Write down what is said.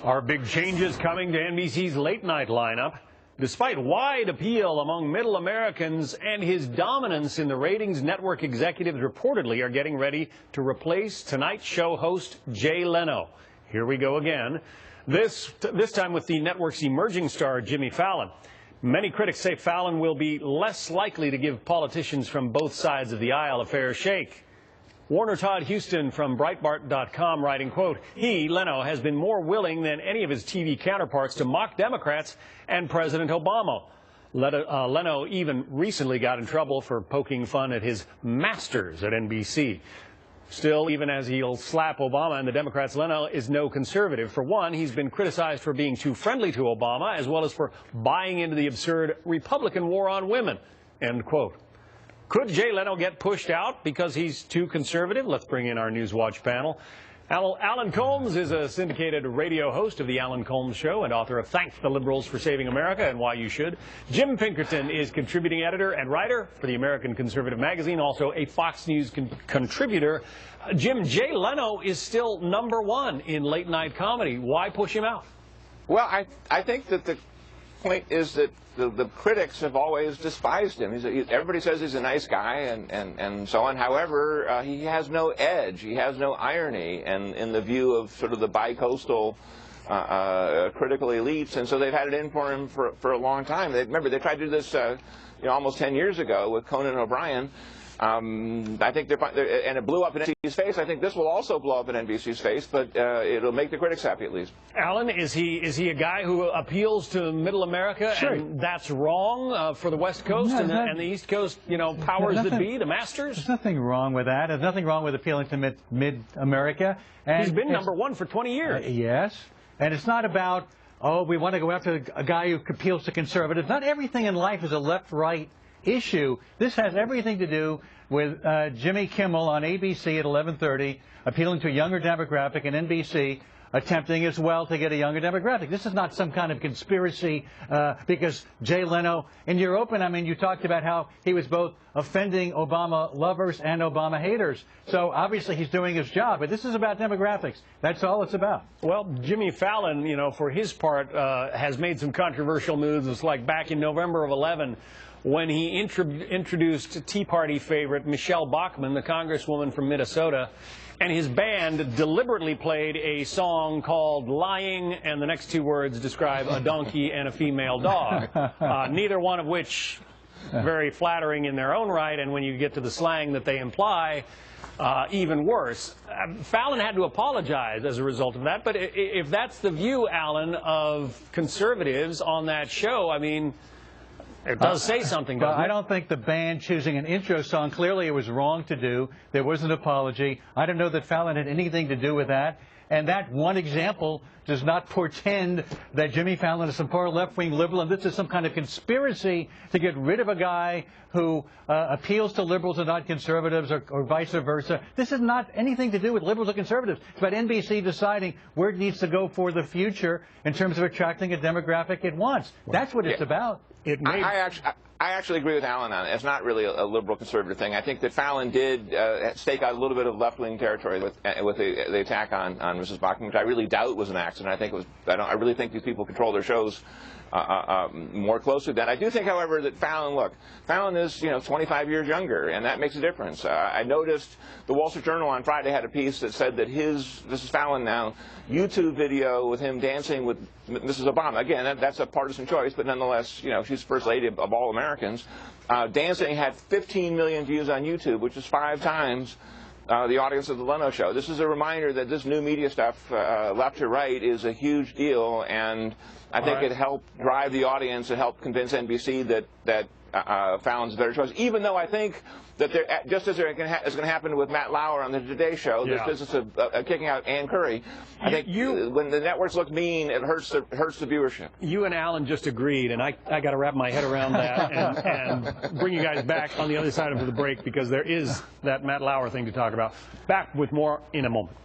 Are big changes coming to NBC's late-night lineup? Despite wide appeal among middle Americans and his dominance in the ratings, network executives reportedly are getting ready to replace Tonight Show host Jay Leno. Here we go again, this time with the network's emerging star Jimmy Fallon. Many critics say Fallon will be less likely to give politicians from both sides of the aisle a fair shake. Warner Todd Huston from Breitbart.com writing, quote, he, Leno, has been more willing than any of his TV counterparts to mock Democrats and President Obama. Leno even recently got in trouble for poking fun at his masters at NBC. Still, even as he'll slap Obama and the Democrats, Leno is no conservative. For one, he's been criticized for being too friendly to Obama, as well as for buying into the absurd Republican war on women, end quote. Could Jay Leno get pushed out because he's too conservative? Let's bring in our News Watch panel. Alan Colmes is a syndicated radio host of The Alan Colmes Show and author of Thank the Liberals for Saving America and Why You Should. Jim Pinkerton is contributing editor and writer for the American Conservative magazine, also a Fox News contributor. Jim, Jay Leno is still #1 in late-night comedy. Why push him out? Well, I think that the point is that the critics have always despised him. Everybody says he's a nice guy and so on. However, he has no edge. He has no irony, and in the view of sort of the bi-coastal critical elites, and so they've had it in for him for a long time. Remember, they tried to do this almost 10 years ago with Conan O'Brien. I think and it blew up in NBC's face. I think this will also blow up in NBC's face, but it'll make the critics happy at least. Alan, is he a guy who appeals to middle America? Sure. And that's wrong for the West Coast and the East Coast, powers that be, the masters? There's nothing wrong with that. There's nothing wrong with appealing to mid-America. He's been #1 for 20 years. Yes, and it's not about, we want to go after a guy who appeals to conservatives. Not everything in life is a left-right issue. This has everything to do with Jimmy Kimmel on ABC at 11:30 appealing to a younger demographic, and NBC attempting as well to get a younger demographic. This is not some kind of conspiracy because Jay Leno, in your open, you talked about how he was both offending Obama lovers and Obama haters. So obviously he's doing his job, but this is about demographics. That's all it's about. Well, Jimmy Fallon, for his part, has made some controversial moves. It's like back in November of 11, when he introduced Tea Party favorite Michelle Bachmann, the congresswoman from Minnesota, and his band deliberately played a song called Lying, and the next two words describe a donkey and a female dog, neither one of which very flattering in their own right, and when you get to the slang that they imply, even worse. Fallon had to apologize as a result of that, but if that's the view, Alan, of conservatives on that show, it does say something, doesn't it? I don't think the band choosing an intro song, clearly it was wrong to do. There was an apology. I don't know that Fallon had anything to do with that. And that one example does not portend that Jimmy Fallon is some poor left-wing liberal and this is some kind of conspiracy to get rid of a guy who appeals to liberals and not conservatives or vice versa. This is not anything to do with liberals or conservatives. It's about NBC deciding where it needs to go for the future in terms of attracting a demographic it wants. That's what it's about. I actually agree with Alan on it. It's not really a liberal conservative thing. I think that Fallon did stake out a little bit of left-wing territory with the attack on Mrs. Bachmann, which I really doubt was an accident. I really think these people control their shows more closely than. I do think, however, that Fallon is 25 years younger, and that makes a difference. I noticed the Wall Street Journal on Friday had a piece that said that this is Fallon now, YouTube video with him dancing with Mrs. Obama. Again, that's a partisan choice, but nonetheless, she's First Lady of all Americans. Dancing had 15 million views on YouTube, which is 5 times the audience of the Leno Show. This is a reminder that this new media stuff, left to right, is a huge deal, and I think it helped drive the audience and help convince NBC that Fallon's a better choice, even though I think that just as is going to happen with Matt Lauer on the Today Show, this business of kicking out Ann Curry, I think when the networks look mean, it hurts the viewership. You and Alan just agreed, and I got to wrap my head around that and bring you guys back on the other side of the break because there is that Matt Lauer thing to talk about. Back with more in a moment.